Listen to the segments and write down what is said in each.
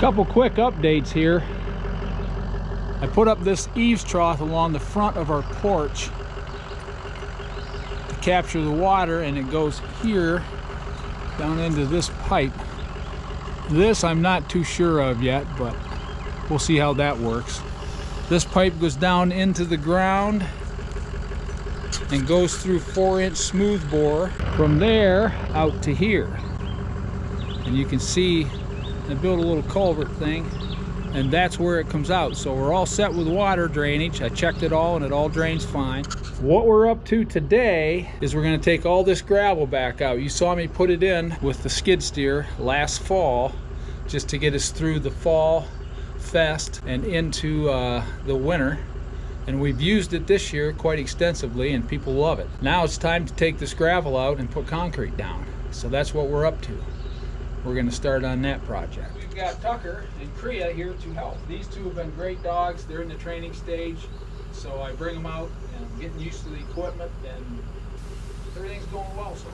Couple quick updates here. I put up this eaves trough along the front of our porch to capture the water, and it goes here down into this pipe. This I'm not too sure of yet, but we'll see how that works. This pipe goes down into the ground and goes through 4-inch smooth bore from there out to here. And you can see I built a little culvert thing, and that's where it comes out. So we're all set with water drainage. I checked it all and it all drains fine. What we're up to today is we're going to take all this gravel back out. You saw me put it in with the skid steer last fall just to get us through the fall fest and into the winter. And we've used it this year quite extensively and people love it. Now it's time to take this gravel out and put concrete down. So that's what we're up to. We're going to start on that project. We've got Tucker and Kriya here to help. These two have been great dogs. They're in the training stage. So I bring them out and I'm getting used to the equipment, and everything's going well so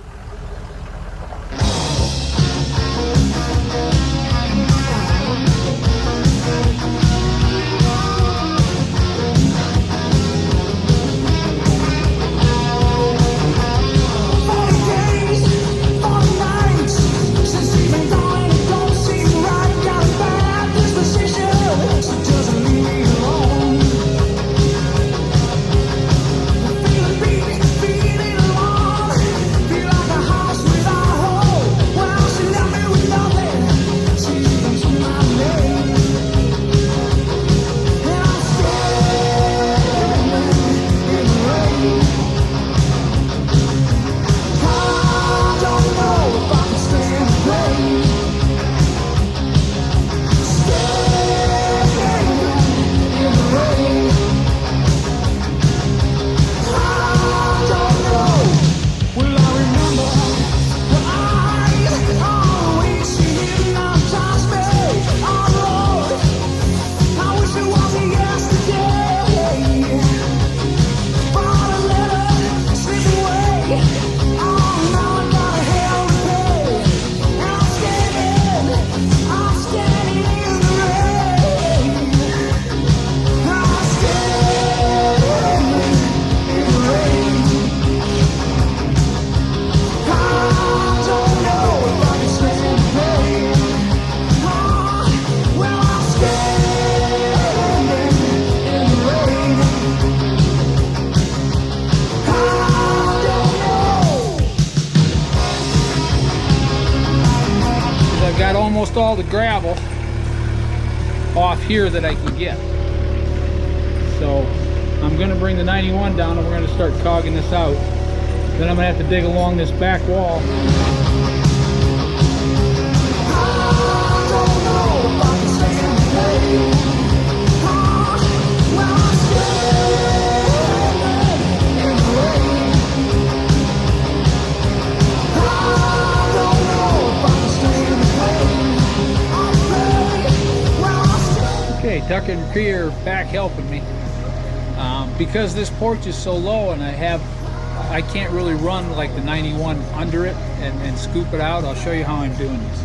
almost all the gravel off here that I can get. So I'm going to bring the 91 down and we're going to start cogging this out. Then I'm going to have to dig along this back wall. Okay, Tucker and Kriya are back helping me. Because this porch is so low and I can't really run like the 91 under it and scoop it out. I'll show you how I'm doing this.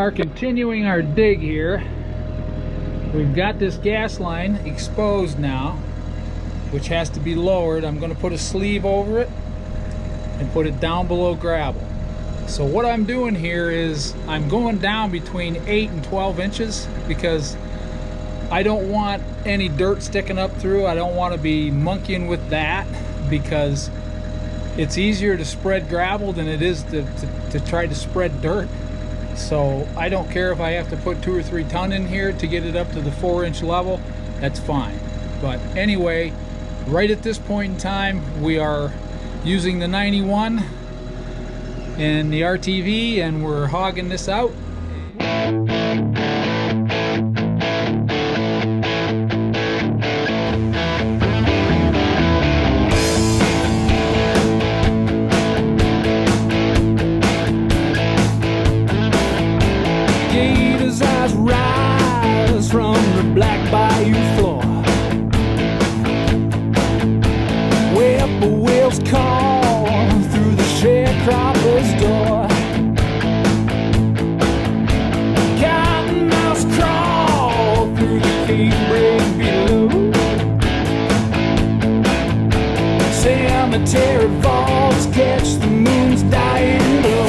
are continuing our dig here. We've got this gas line exposed now, which has to be lowered. I'm going to put a sleeve over it and put it down below gravel. So what I'm doing here is I'm going down between 8 and 12 inches because I don't want any dirt sticking up through. I don't want to be monkeying with that because it's easier to spread gravel than it is to try to spread dirt. So I don't care if I have to put 2 or 3 ton in here to get it up to the 4-inch level. That's fine. But anyway, right at this point in time, we are using the 91 and the RTV, and we're hogging this out. Gators' eyes rise from the black bayou floor. Whippoorwills call through the sharecropper's door. Cottonmouths crawl through the canebrake below. Cemetery vaults catch the moon's dying glow.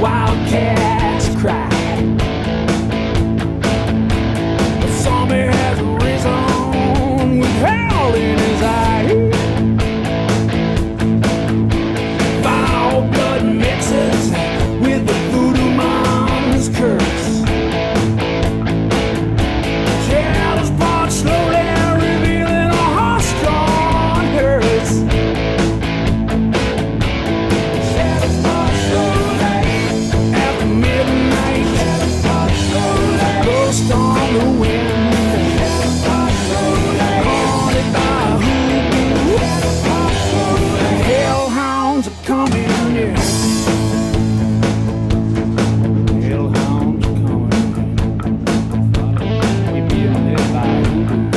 Wildcats cry. A zombie has risen with hell in his eye. Foul blood mixes with the voodoo mom's curse. Shadows part slowly revealing a horse-drawn hearse. Shadows part slowly on the wind, haunted by hoodoo. Hellhounds are coming, yeah. Hellhounds are coming. We being led by hoodoo.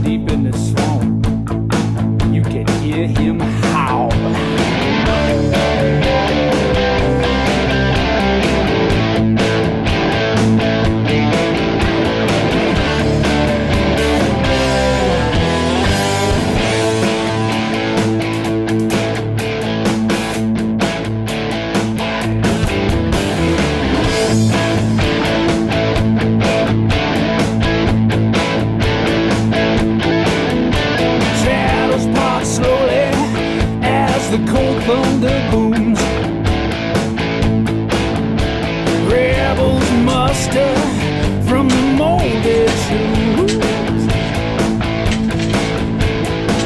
Deep in the swamp, you can hear him howl. The cold thunder booms. Rebels muster from the molded shoes.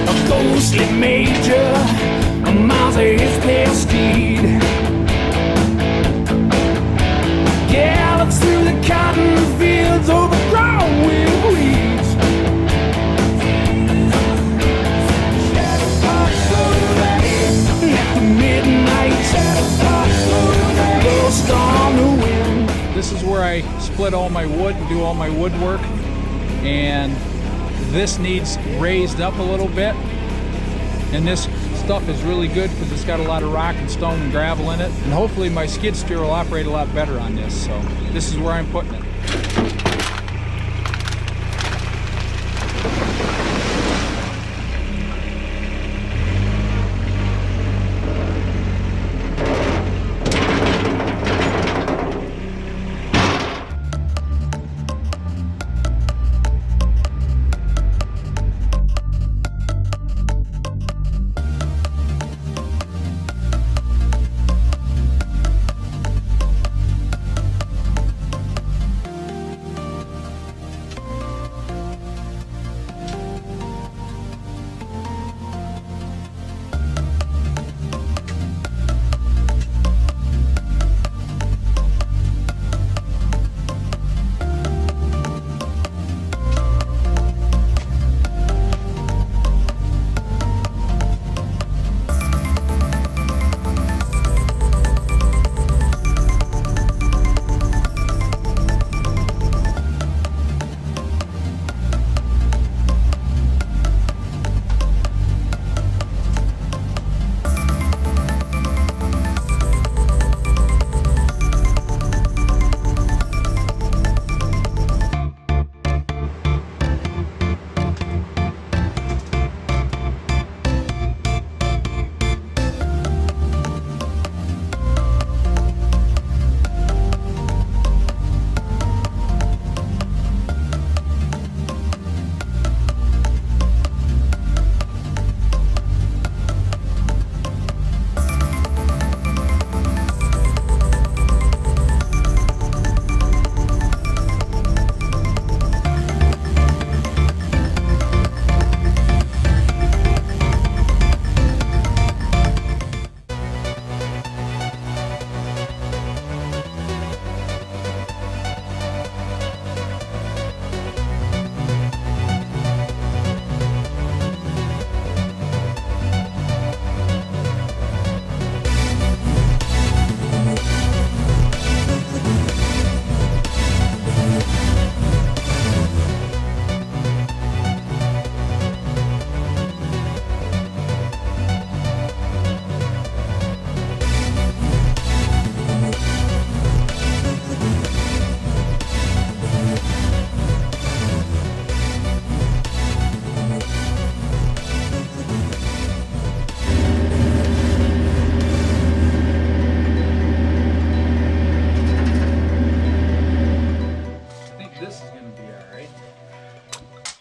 A ghostly major mounts his pale steed, gallops through the cotton fields overgrown with weeds. This is where I split all my wood and do all my woodwork, and this needs raised up a little bit, and this stuff is really good because it's got a lot of rock and stone and gravel in it, and hopefully my skid steer will operate a lot better on this. So this is where I'm putting it.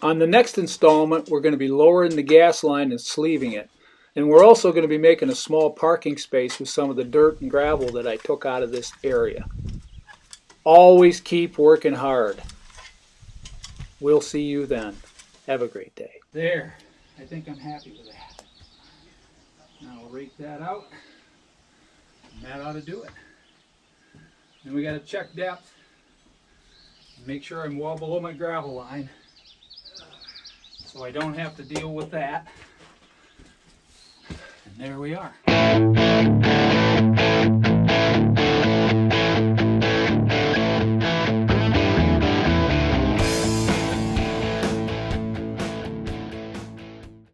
On the next installment, we're going to be lowering the gas line and sleeving it. And we're also going to be making a small parking space with some of the dirt and gravel that I took out of this area. Always keep working hard. We'll see you then. Have a great day. There. I think I'm happy with that. Now we'll rake that out. And that ought to do it. Then we got to check depth. Make sure I'm well below my gravel line, so I don't have to deal with that. And there we are.